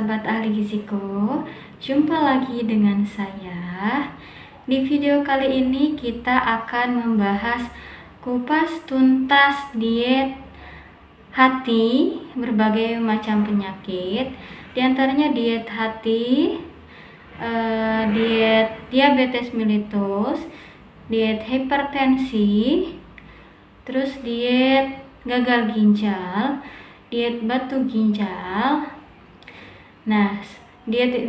sahabat ahli giziku, jumpa lagi dengan saya. Di video kali ini kita akan membahas kupas tuntas diet hati, berbagai macam penyakit, diantaranya diet hati, diet diabetes mellitus, diet hipertensi, terus diet gagal ginjal, diet batu ginjal. Nah, diet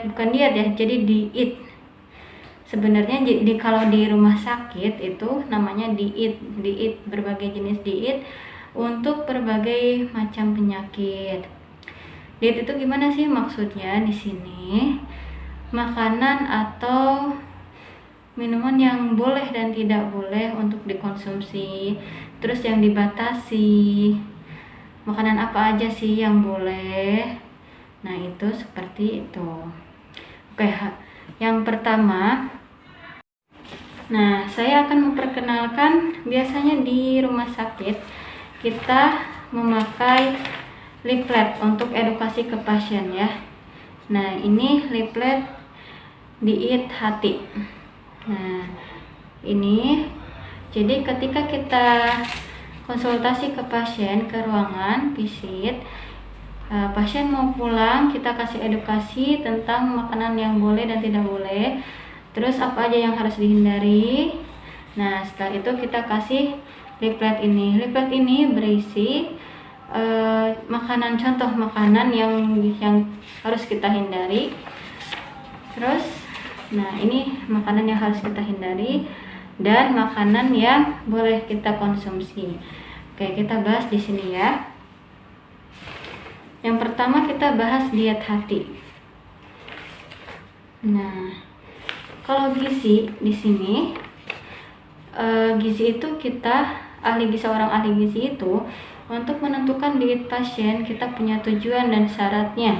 bukan diet ya, jadi diet. Sebenarnya kalau di rumah sakit itu namanya diet berbagai jenis diet untuk berbagai macam penyakit. Diet itu gimana sih maksudnya di sini? Makanan atau minuman yang boleh dan tidak boleh untuk dikonsumsi, terus yang dibatasi. Makanan apa aja sih yang boleh? Nah, itu seperti itu. Oke, yang pertama, nah, saya akan memperkenalkan biasanya di rumah sakit kita memakai leaflet untuk edukasi ke pasien ya. Nah, ini leaflet diet hati. Nah, ini jadi ketika kita konsultasi ke pasien ke ruangan visit, pasien mau pulang, kita kasih edukasi tentang makanan yang boleh dan tidak boleh, terus apa aja yang harus dihindari. Nah, setelah itu kita kasih leaflet ini. Leaflet ini berisi makanan, contoh makanan yang harus kita hindari. Terus, nah, ini makanan yang harus kita hindari dan makanan yang boleh kita konsumsi. Oke, kita bahas di sini ya. Yang pertama kita bahas diet hati. Nah, kalau gizi di sini, gizi itu seorang ahli gizi itu untuk menentukan diet pasien kita punya tujuan dan syaratnya.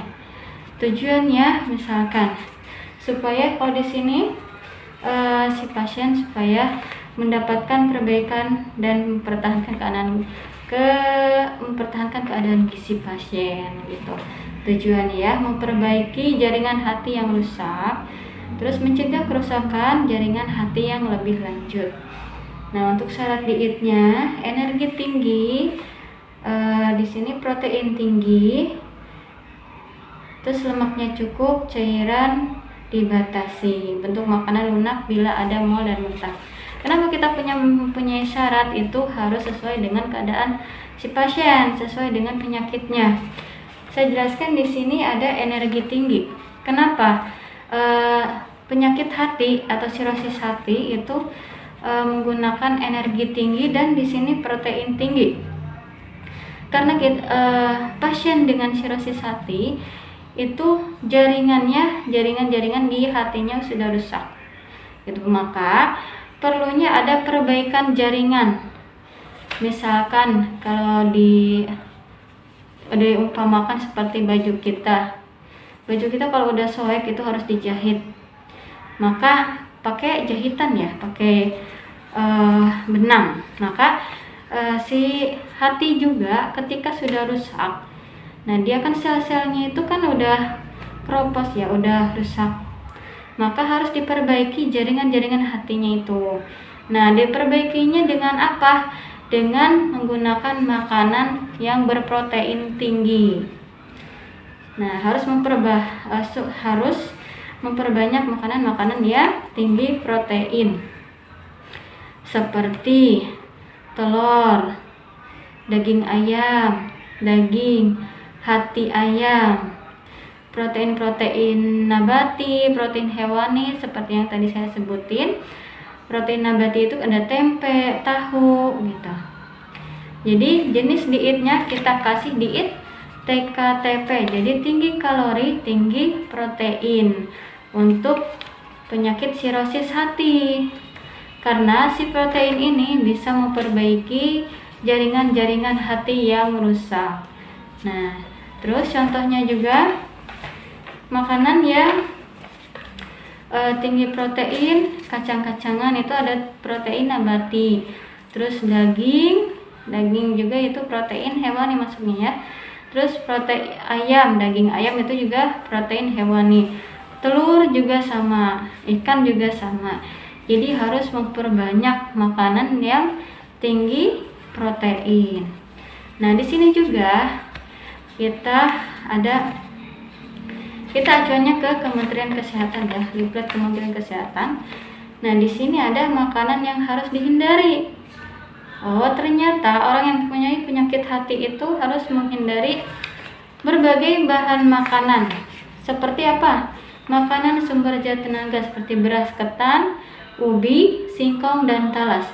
Tujuannya misalkan supaya kalau di sini si pasien supaya mendapatkan perbaikan dan mempertahankan keadaan gizi pasien gitu. Tujuannya ya memperbaiki jaringan hati yang rusak, terus mencegah kerusakan jaringan hati yang lebih lanjut. Nah, untuk syarat dietnya energi tinggi, di sini protein tinggi, terus lemaknya cukup, cairan dibatasi, bentuk makanan lunak bila ada mual dan muntah. Kenapa kita punya syarat itu harus sesuai dengan keadaan si pasien, sesuai dengan penyakitnya. Saya jelaskan di sini ada energi tinggi. Kenapa? Penyakit hati atau sirosis hati itu menggunakan energi tinggi dan di sini protein tinggi. Karena pasien dengan sirosis hati itu jaringan di hatinya sudah rusak. Itu maka perlunya ada perbaikan jaringan. Misalkan kalau diumpamakan seperti baju kita kalau udah sobek itu harus dijahit. Maka pakai jahitan ya, pakai benang. Maka si hati juga ketika sudah rusak, nah dia kan sel-selnya itu kan udah keropos ya, udah rusak. Maka harus diperbaiki jaringan-jaringan hatinya itu. Nah, diperbaikinya dengan apa? Dengan menggunakan makanan yang berprotein tinggi. Nah, harus memperbanyak makanan-makanan yang tinggi protein. Seperti telur, daging ayam, daging hati ayam, protein nabati, protein hewani seperti yang tadi saya sebutin. Protein nabati itu ada tempe, tahu gitu. Jadi jenis dietnya kita kasih diet TKTP, jadi tinggi kalori, tinggi protein untuk penyakit sirosis hati. Karena si protein ini bisa memperbaiki jaringan-jaringan hati yang rusak. Nah, terus contohnya juga makanan yang tinggi protein, kacang-kacangan itu ada protein nabati. Terus daging juga itu protein hewani masuknya ya. Terus protein ayam, daging ayam itu juga protein hewani. Telur juga sama, ikan juga sama. Jadi harus memperbanyak makanan yang tinggi protein. Nah, di sini juga kita acuannya ke Kementerian Kesehatan ya, leaflet Kementerian Kesehatan. Nah, di sini ada makanan yang harus dihindari. Oh, ternyata orang yang mempunyai penyakit hati itu harus menghindari berbagai bahan makanan. Seperti apa? Makanan sumber zat tenaga seperti beras ketan, ubi, singkong, dan talas.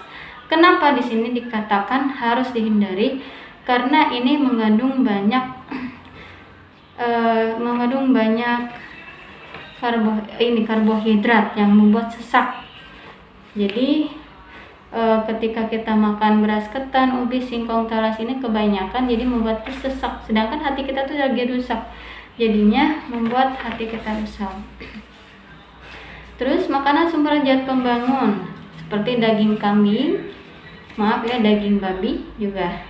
Kenapa di sini dikatakan harus dihindari? Karena ini mengandung banyak karbohidrat yang membuat sesak. Jadi ketika kita makan beras ketan, ubi, singkong, talas ini kebanyakan jadi membuat sesak. Sedangkan hati kita tuh lagi rusak, jadinya membuat hati kita rusak. Terus makanan sumber zat pembangun seperti daging kambing, daging babi juga.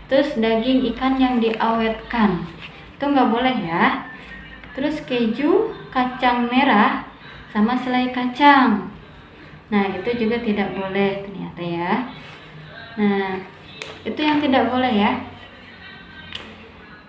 Terus daging ikan yang diawetkan itu nggak boleh ya. Terus keju, kacang merah, sama selai kacang. Nah, itu juga tidak boleh ternyata ya. Nah, itu yang tidak boleh ya.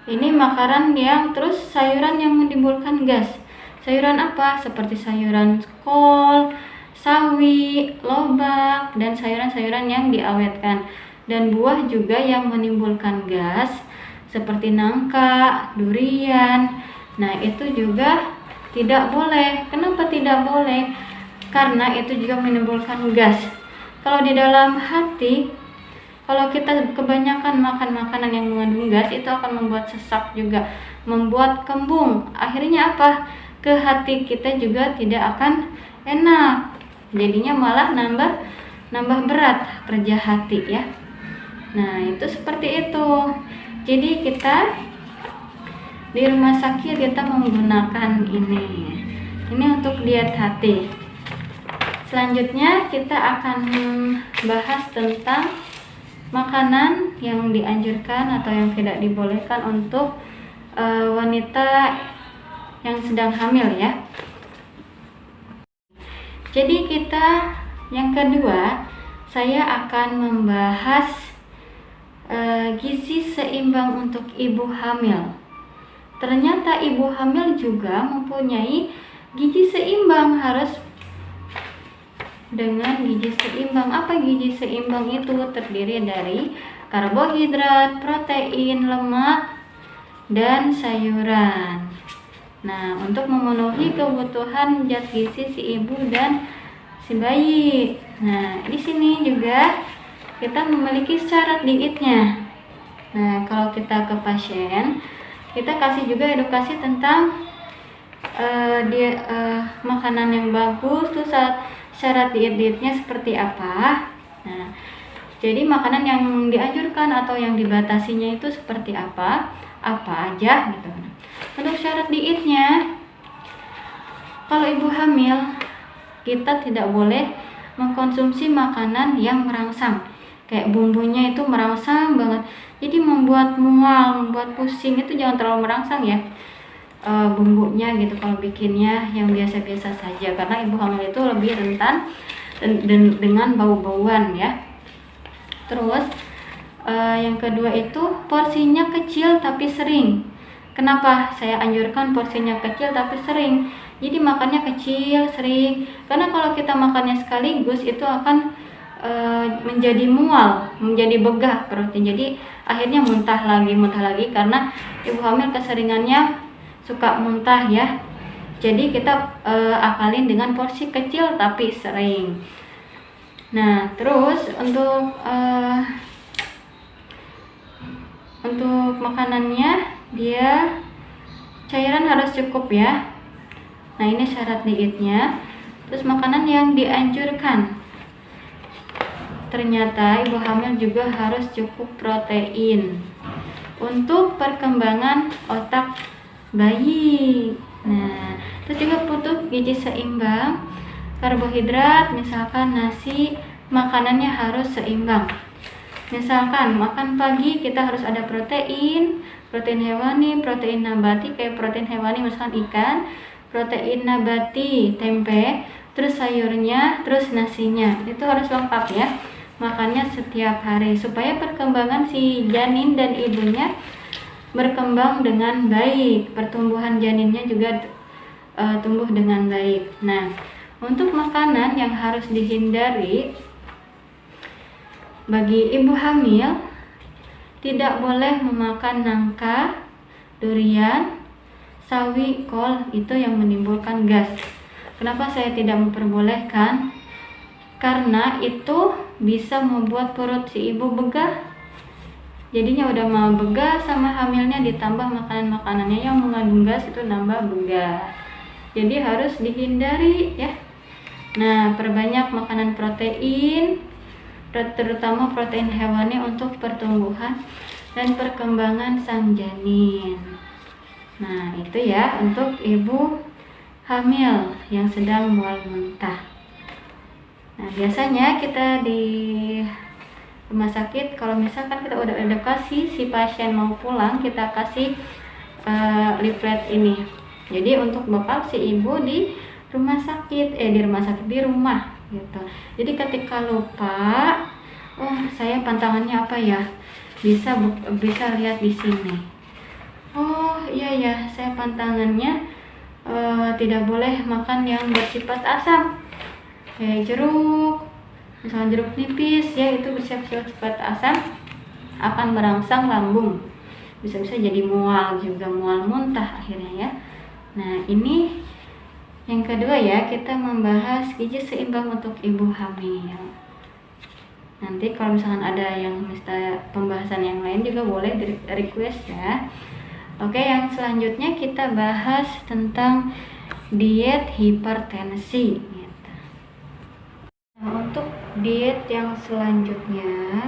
Ini makanan yang terus sayuran yang menimbulkan gas. Sayuran apa? Seperti sayuran kol, sawi, lobak, dan sayuran-sayuran yang diawetkan. Dan buah juga yang menimbulkan gas seperti nangka, durian. Nah, itu juga tidak boleh. Kenapa tidak boleh? Karena itu juga menimbulkan gas. Kalau di dalam hati, kalau kita kebanyakan makan makanan yang mengandung gas, itu akan membuat sesak juga, membuat kembung. Akhirnya apa? Ke hati kita juga tidak akan enak. Jadinya malah nambah berat kerja hati ya. Nah, itu seperti itu. Jadi kita di rumah sakit kita menggunakan ini untuk diet hati. Selanjutnya kita akan bahas tentang makanan yang dianjurkan atau yang tidak dibolehkan untuk wanita yang sedang hamil ya. Jadi kita yang kedua, saya akan membahas gizi seimbang untuk ibu hamil. Ternyata ibu hamil juga mempunyai gizi seimbang, harus dengan gizi seimbang. Apa gizi seimbang itu? Terdiri dari karbohidrat, protein, lemak, dan sayuran. Nah, untuk memenuhi kebutuhan zat gizi si ibu dan si bayi. Nah, di sini juga kita memiliki syarat dietnya. Nah, kalau kita ke pasien, kita kasih juga edukasi tentang makanan yang bagus, terus syarat dietnya seperti apa. Nah, jadi makanan yang dianjurkan atau yang dibatasinya itu seperti apa aja gitu. Untuk syarat dietnya, kalau ibu hamil, kita tidak boleh mengkonsumsi makanan yang merangsang. Kayak bumbunya itu merangsang banget, jadi membuat mual, membuat pusing. Itu jangan terlalu merangsang ya bumbunya gitu. Kalau bikinnya yang biasa-biasa saja, karena ibu hamil itu lebih rentan dengan bau-bauan ya. Terus yang kedua itu porsinya kecil tapi sering. Kenapa saya anjurkan porsinya kecil tapi sering? Jadi makannya kecil, sering. Karena kalau kita makannya sekaligus itu akan menjadi mual, menjadi begah perutnya. Jadi akhirnya muntah lagi karena ibu hamil keseringannya suka muntah ya. Jadi kita akalin dengan porsi kecil tapi sering. Nah, terus untuk makanannya, dia cairan harus cukup ya. Nah, ini syarat dietnya. Terus makanan yang dianjurkan, ternyata ibu hamil juga harus cukup protein untuk perkembangan otak bayi. Nah, terus juga butuh gizi seimbang, karbohidrat, misalkan nasi, makanannya harus seimbang. Misalkan makan pagi kita harus ada protein, protein hewani, protein nabati kayak protein hewani misalkan ikan, protein nabati tempe, terus sayurnya, terus nasinya. Itu harus lengkap ya, makannya setiap hari supaya perkembangan si janin dan ibunya berkembang dengan baik, pertumbuhan janinnya juga tumbuh dengan baik. Nah, untuk makanan yang harus dihindari bagi ibu hamil, tidak boleh memakan nangka, durian, sawi, kol, itu yang menimbulkan gas. Kenapa saya tidak memperbolehkan? Karena itu bisa membuat perut si ibu begah. Jadinya udah mau begah sama hamilnya, ditambah makanan-makanannya yang mengandung gas, itu nambah begah. Jadi harus dihindari ya. Nah, perbanyak makanan protein, terutama protein hewani untuk pertumbuhan dan perkembangan sang janin. Nah, itu ya untuk ibu hamil yang sedang mual muntah. Nah, biasanya kita di rumah sakit, kalau misalkan kita udah edukasi si pasien mau pulang, kita kasih leaflet ini. Jadi untuk bekal si ibu di rumah sakit, di rumah gitu. Jadi ketika lupa, oh saya pantangannya apa ya, bisa lihat di sini. Oh iya ya, saya pantangannya tidak boleh makan yang bersifat asam, kayak jeruk, misalnya jeruk nipis ya, itu bersifat asam akan merangsang lambung, bisa-bisa jadi mual juga, mual muntah akhirnya ya. Nah, ini yang kedua ya, kita membahas gizi seimbang untuk ibu hamil. Nanti kalau misalkan ada yang minta pembahasan yang lain juga boleh di request ya. Oke, yang selanjutnya kita bahas tentang diet hipertensi gitu. Nah, untuk diet yang selanjutnya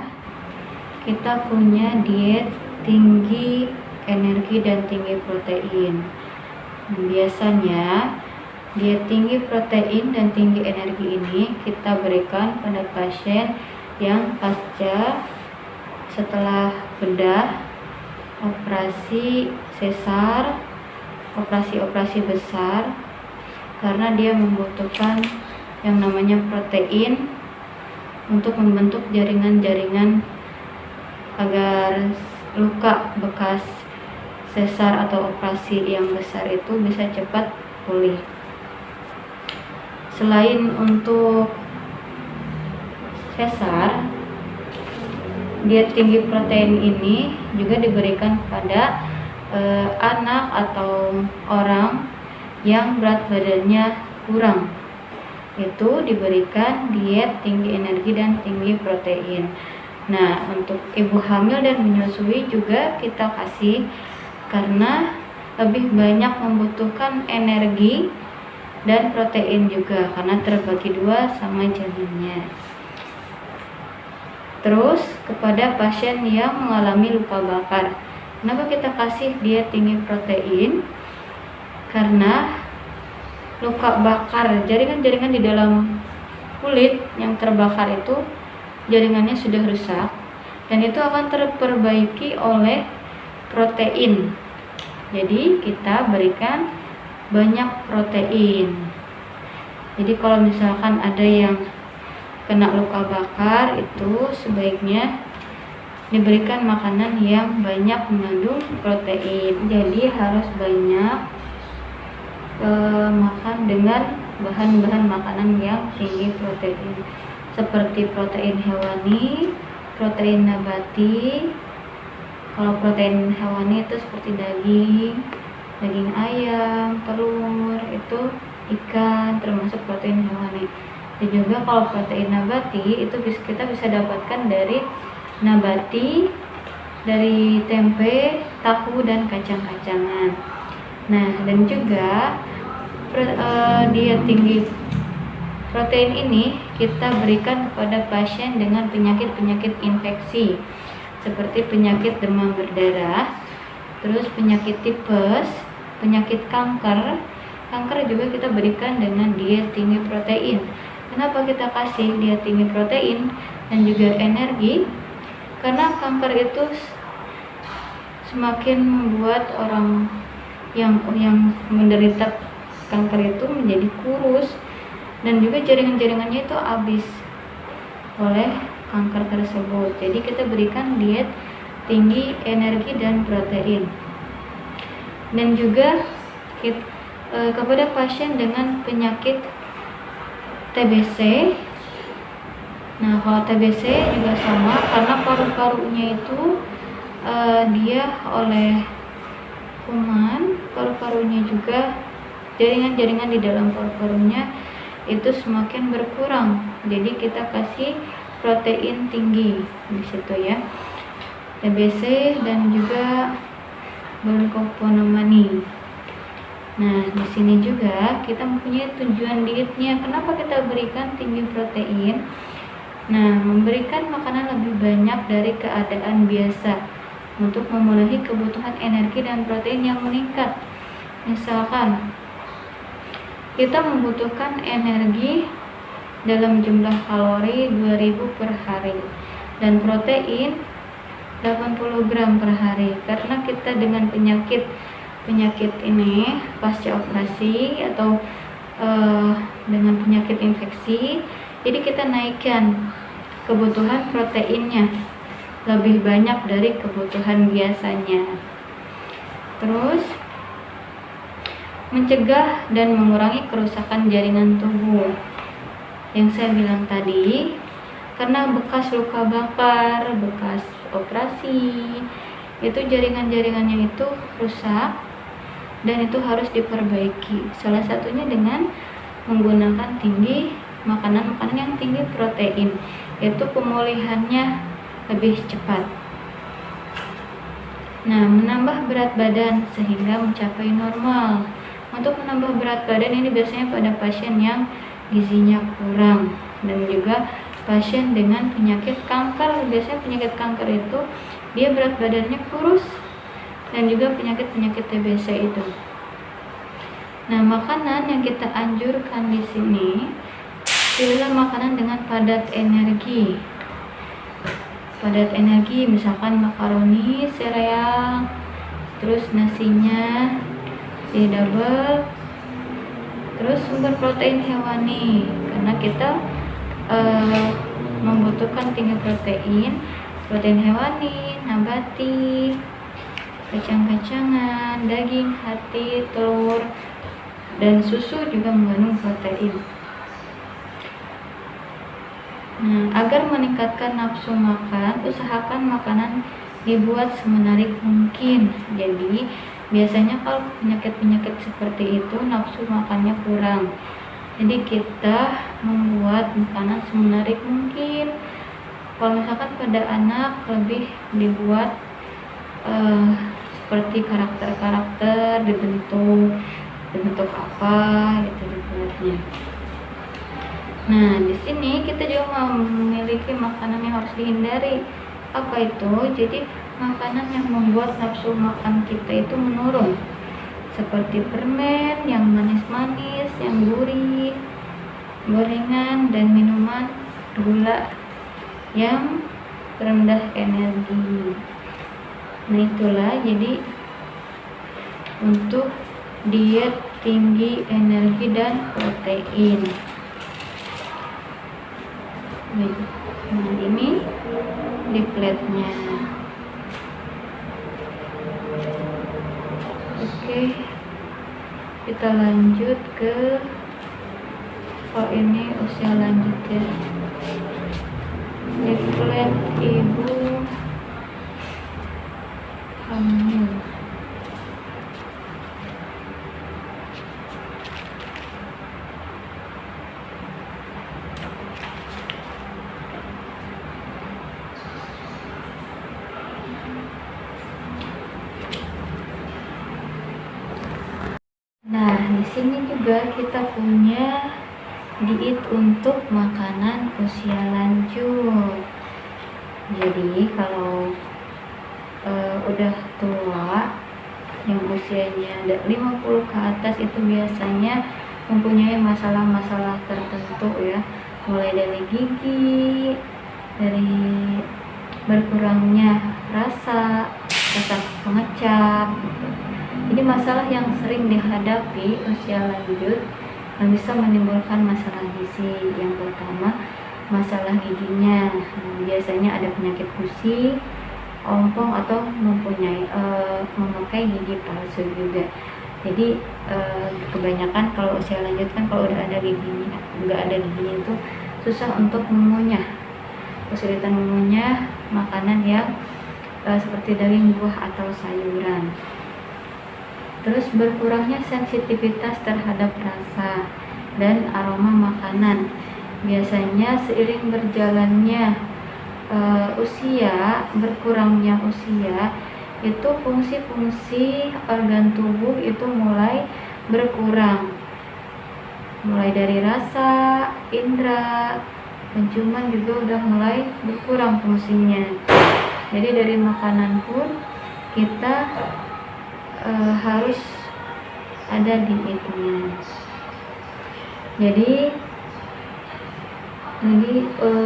kita punya diet tinggi energi dan tinggi protein. Biasanya diet tinggi protein dan tinggi energi ini kita berikan pada pasien yang pasca setelah bedah, operasi sesar, operasi besar, karena dia membutuhkan yang namanya protein untuk membentuk jaringan-jaringan agar luka bekas sesar atau operasi yang besar itu bisa cepat pulih. Selain untuk sesar, diet tinggi protein ini juga diberikan kepada anak atau orang yang berat badannya kurang. Itu diberikan diet tinggi energi dan tinggi protein. Nah, untuk ibu hamil dan menyusui juga kita kasih, karena lebih banyak membutuhkan energi dan protein juga karena terbagi dua sama janinnya. Terus kepada pasien yang mengalami luka bakar, kenapa kita kasih diet tinggi protein? Karena luka bakar, jaringan-jaringan di dalam kulit yang terbakar itu jaringannya sudah rusak, dan itu akan terperbaiki oleh protein. Jadi kita berikan banyak protein. Jadi kalau misalkan ada yang kena luka bakar, itu sebaiknya diberikan makanan yang banyak mengandung protein. Jadi harus banyak makan dengan bahan-bahan makanan yang tinggi protein, seperti protein hewani, protein nabati. Kalau protein hewani itu seperti daging ayam, telur, itu ikan, termasuk protein hewani. Dan juga kalau protein nabati itu kita bisa dapatkan dari nabati, dari tempe, tahu, dan kacang-kacangan. Nah, dan juga diet tinggi protein ini kita berikan kepada pasien dengan penyakit-penyakit infeksi seperti penyakit demam berdarah, terus penyakit tipes, penyakit kanker. Kanker juga kita berikan dengan diet tinggi protein. Kenapa kita kasih diet tinggi protein dan juga energi? Karena kanker itu semakin membuat orang yang menderita kanker itu menjadi kurus, dan juga jaringan-jaringannya itu habis oleh kanker tersebut. Jadi kita berikan diet tinggi energi dan protein. Dan juga kepada pasien dengan penyakit TBC. Nah, kalau TBC juga sama, karena paru-parunya itu dia oleh kuman, paru-parunya juga, jaringan-jaringan di dalam paru-parunya itu semakin berkurang. Jadi kita kasih protein tinggi di situ ya. TBC dan juga bronkoponomani. Nah, di sini juga kita mempunyai tujuan dietnya. Kenapa kita berikan tinggi protein? Nah, memberikan makanan lebih banyak dari keadaan biasa untuk memenuhi kebutuhan energi dan protein yang meningkat. Misalkan kita membutuhkan energi dalam jumlah kalori 2000 per hari dan protein 80 gram per hari. Karena kita dengan penyakit ini pasca operasi atau dengan penyakit infeksi, jadi kita naikkan kebutuhan proteinnya lebih banyak dari kebutuhan biasanya. Terus mencegah dan mengurangi kerusakan jaringan tubuh yang saya bilang tadi, karena bekas luka bakar, bekas operasi, itu jaringan-jaringannya itu rusak dan itu harus diperbaiki. Salah satunya dengan menggunakan makanan-makanan yang tinggi protein, yaitu pemulihannya lebih cepat. Nah, menambah berat badan sehingga mencapai normal. Untuk menambah berat badan ini biasanya pada pasien yang gizinya kurang dan juga pasien dengan penyakit kanker. Biasanya penyakit kanker itu dia berat badannya kurus, dan juga penyakit-penyakit TBC itu. Nah, makanan yang kita anjurkan di sini, pilihlah makanan dengan padat energi. Padat energi misalkan makaroni, sereal, terus nasinya di double, terus sumber protein hewani, karena kita membutuhkan tinggi protein hewani, nabati, kacang-kacangan, daging, hati, telur, dan susu juga mengandung protein. Nah, agar meningkatkan nafsu makan, usahakan makanan dibuat semenarik mungkin. Jadi, biasanya kalau penyakit-penyakit seperti itu nafsu makannya kurang. Jadi kita membuat makanan semenarik mungkin. Kalau misalkan pada anak lebih dibuat seperti karakter-karakter dibentuk apa gitu dibuatnya. Nah, di sini kita juga memiliki makanan yang harus dihindari. Apa itu? Jadi makanan yang membuat nafsu makan kita itu menurun, seperti permen yang manis-manis, yang gurih, gorengan, dan minuman gula yang rendah energi. Nah, itulah jadi untuk diet tinggi energi dan protein. Nah, ini di plate-nya. Oke, kita lanjut ke ini usia lanjut ya. Di plate ibu hamil. Nah, di sini juga kita punya diet untuk makanan usia lanjut. Jadi kalau udah tua, yang usianya 50 ke atas, itu biasanya mempunyai masalah-masalah tertentu ya, mulai dari gigi, dari berkurangnya rasa, rasa pengecap gitu. Jadi masalah yang sering dihadapi usia lanjut yang bisa menimbulkan masalah gizi. Yang pertama, masalah giginya. Biasanya ada penyakit gusi, ompong, atau memakai gigi palsu juga. Jadi kebanyakan kalau usia lanjut kan kalau udah ada giginya, nggak ada giginya itu susah untuk mengunyah, kesulitan mengunyah makanan yang seperti daging, buah, atau sayuran. Terus berkurangnya sensitivitas terhadap rasa dan aroma makanan. Biasanya seiring berjalannya berkurangnya usia, itu fungsi-fungsi organ tubuh itu mulai berkurang, mulai dari rasa, indera, penciuman juga udah mulai berkurang fungsinya. Jadi dari makanan pun kita harus ada dietnya. Jadi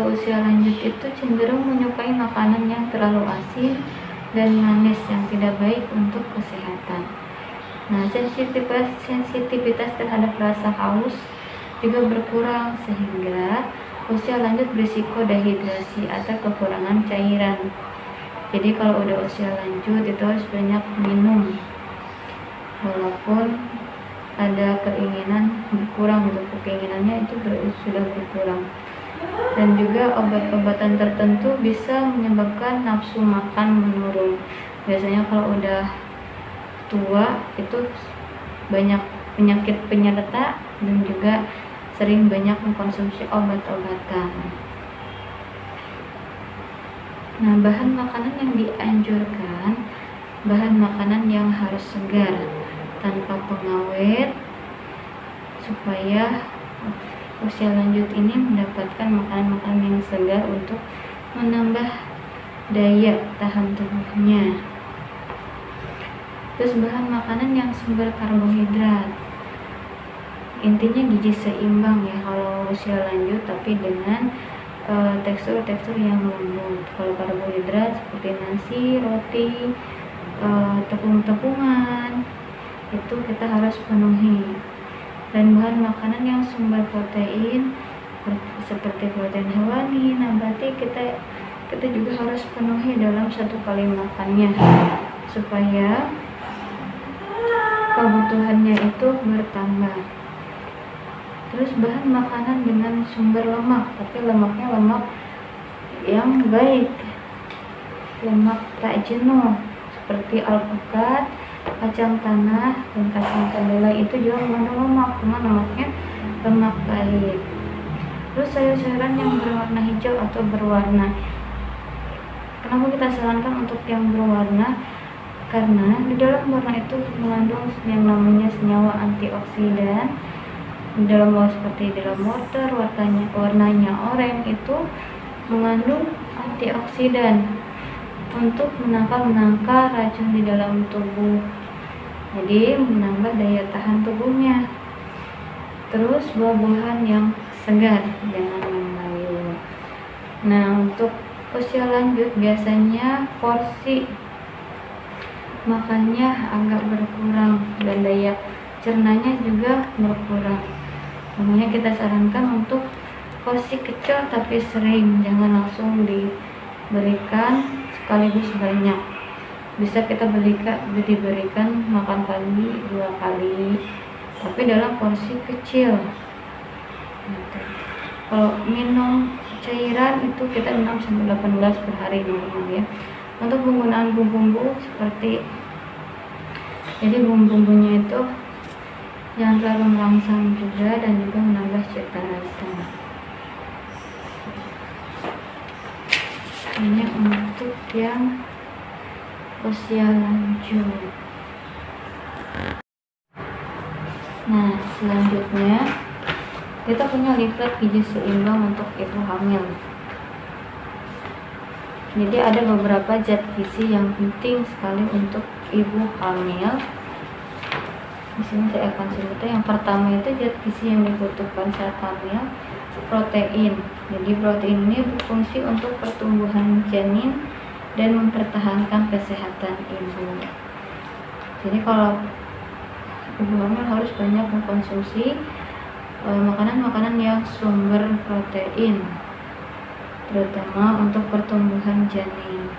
usia lanjut itu cenderung menyukai makanan yang terlalu asin dan manis yang tidak baik untuk kesehatan. Nah, sensitivitas terhadap rasa haus juga berkurang sehingga usia lanjut berisiko dehidrasi atau kekurangan cairan. Jadi kalau udah usia lanjut itu harus banyak minum, walaupun ada keinginan berkurang gitu, keinginannya itu sudah berkurang. Dan juga obat-obatan tertentu bisa menyebabkan nafsu makan menurun. Biasanya kalau udah tua itu banyak penyakit penyerta dan juga sering banyak mengkonsumsi obat-obatan. Nah, bahan makanan yang dianjurkan, bahan makanan yang harus segar tanpa pengawet, supaya usia lanjut ini mendapatkan makanan-makanan yang segar untuk menambah daya tahan tubuhnya. Terus bahan makanan yang sumber karbohidrat, intinya gizi seimbang ya kalau usia lanjut, tapi dengan tekstur-tekstur yang lembut. Kalau karbohidrat seperti nasi, roti, tepung-tepungan itu kita harus penuhi. Dan bahan makanan yang sumber protein seperti protein hewani, nabati, kita juga harus penuhi dalam satu kali makannya supaya kebutuhannya itu bertambah. Terus bahan makanan dengan sumber lemak, tapi lemaknya lemak yang baik, lemak tak jenuh, seperti alpukat, kacang tanah, dan kacang kedelai itu juga mengandung lemak, cuma lemaknya lemak baik. Terus sayur-sayuran yang berwarna hijau atau berwarna, kenapa kita sarankan untuk yang berwarna? Karena di dalam warna itu mengandung yang namanya senyawa antioksidan. Di dalam seperti dalam water, warnanya oranye itu mengandung antioksidan untuk menangkal racun di dalam tubuh, jadi menambah daya tahan tubuhnya. Terus buah-buahan yang segar, jangan yang layu. Nah, untuk usia lanjut biasanya porsi makannya agak berkurang dan daya cernanya juga berkurang. Makanya kita sarankan untuk porsi kecil tapi sering, jangan langsung diberikan sekaligus banyak. Bisa kita diberikan makan pagi 2 kali, tapi dalam porsi kecil. Kalau minum cairan itu kita 6-18 per hari normal ya. Untuk penggunaan bumbu-bumbu seperti, jadi bumbu-bumbunya itu jangan terlalu merangsang juga dan juga menambah cita rasa. Ini untuk yang usia lanjut. Nah, selanjutnya kita punya leaflet gizi seimbang untuk ibu hamil. Jadi ada beberapa zat gizi yang penting sekali untuk ibu hamil. Di sini saya akan sebutkan. Yang pertama itu zat gizi yang dibutuhkan saat hamil, protein. Jadi protein ini berfungsi untuk pertumbuhan janin dan mempertahankan kesehatan ibu. Jadi kalau ibu hamil harus banyak mengkonsumsi makanan-makanan yang sumber protein, terutama untuk pertumbuhan janin.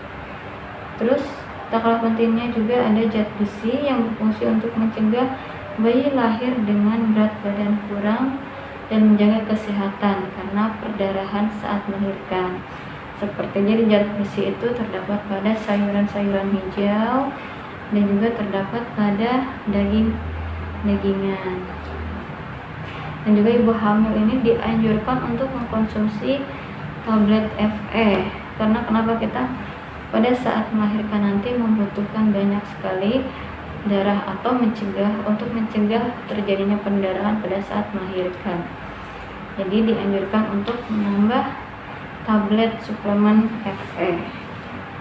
Terus tak kalah pentingnya juga ada zat besi yang berfungsi untuk mencegah bayi lahir dengan berat badan kurang dan menjaga kesehatan karena perdarahan saat melahirkan. Seperti jadi zat besi itu terdapat pada sayuran-sayuran hijau dan juga terdapat pada daging-dagingan. Dan juga ibu hamil ini dianjurkan untuk mengkonsumsi tablet Fe, karena kenapa kita pada saat melahirkan nanti membutuhkan banyak sekali darah atau untuk mencegah terjadinya pendarahan pada saat melahirkan. Jadi dianjurkan untuk menambah tablet suplemen Fe.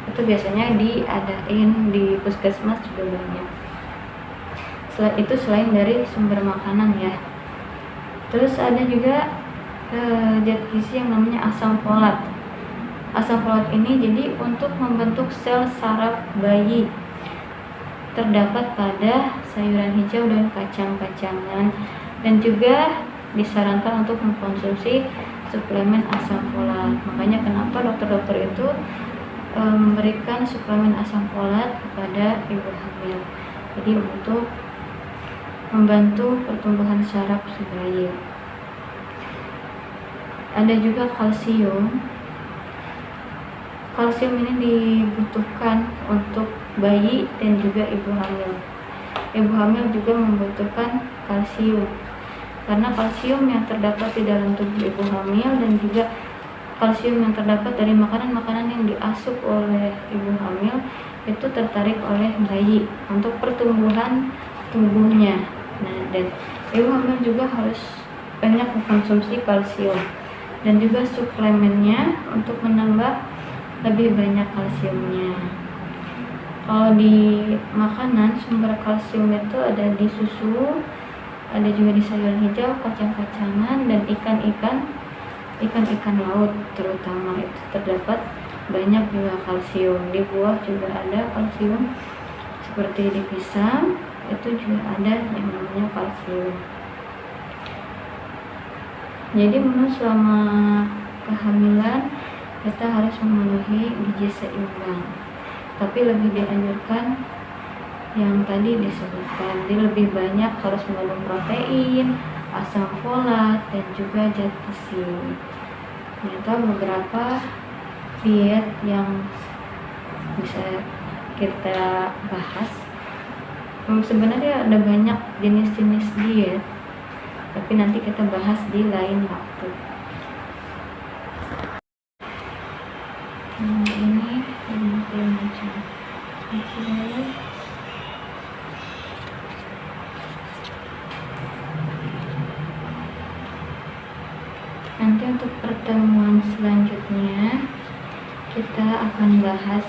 Itu biasanya diadain di puskesmas juga banyak. Selain dari sumber makanan ya. Terus ada juga zat gizi yang namanya asam folat. Asam folat ini jadi untuk membentuk sel saraf bayi. Terdapat pada sayuran hijau dan kacang-kacangan, dan juga disarankan untuk mengkonsumsi suplemen asam folat. Makanya kenapa dokter-dokter itu memberikan suplemen asam folat kepada ibu hamil. Jadi untuk membantu pertumbuhan saraf si bayi. Ada juga kalsium. Kalsium ini dibutuhkan untuk bayi dan juga ibu hamil. Ibu hamil juga membutuhkan kalsium, karena kalsium yang terdapat di dalam tubuh ibu hamil dan juga kalsium yang terdapat dari makanan-makanan yang diasup oleh ibu hamil itu tertarik oleh bayi untuk pertumbuhan tubuhnya. Nah, dan ibu hamil juga harus banyak mengkonsumsi kalsium dan juga suplemennya untuk menambah lebih banyak kalsiumnya. Kalau di makanan sumber kalsium itu ada di susu, ada juga di sayuran hijau, kacang-kacangan, dan ikan-ikan laut terutama itu terdapat banyak juga kalsium. Di buah juga ada kalsium, seperti di pisang itu juga ada yang namanya kalsium. Jadi selama kehamilan kita harus memenuhi gizi seimbang, tapi lebih dianjurkan yang tadi disebutkan. Jadi lebih banyak harus mengandung protein, asam folat, dan juga zat besi. Ternyata beberapa diet yang bisa kita bahas. Sebenarnya ada banyak jenis-jenis diet, tapi nanti kita bahas di lain waktu. Ini macam nanti untuk pertemuan selanjutnya kita akan bahas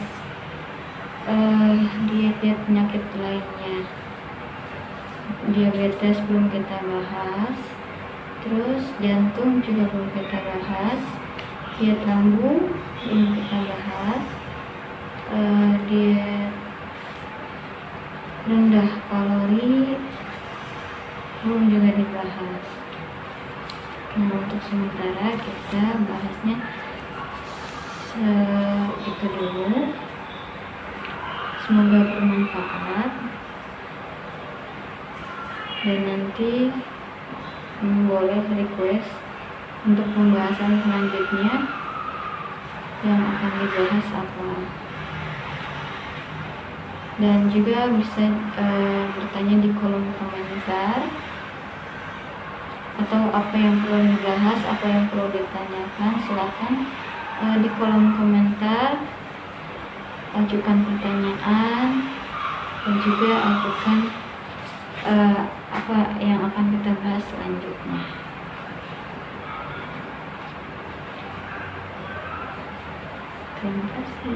diet-diet penyakit lainnya. Diabetes belum kita bahas, terus jantung juga belum kita bahas, diet lambung belum kita bahas, diet rendah kalori belum juga dibahas. Nah, untuk sementara kita bahasnya itu dulu. Semoga bermanfaat, dan nanti boleh request untuk pembahasan selanjutnya yang akan dibahas apa, dan juga bisa bertanya di kolom komentar, atau apa yang perlu dibahas, apa yang perlu ditanyakan, silakan di kolom komentar ajukan pertanyaan, dan juga ajukan apa yang akan kita bahas selanjutnya. Terima kasih.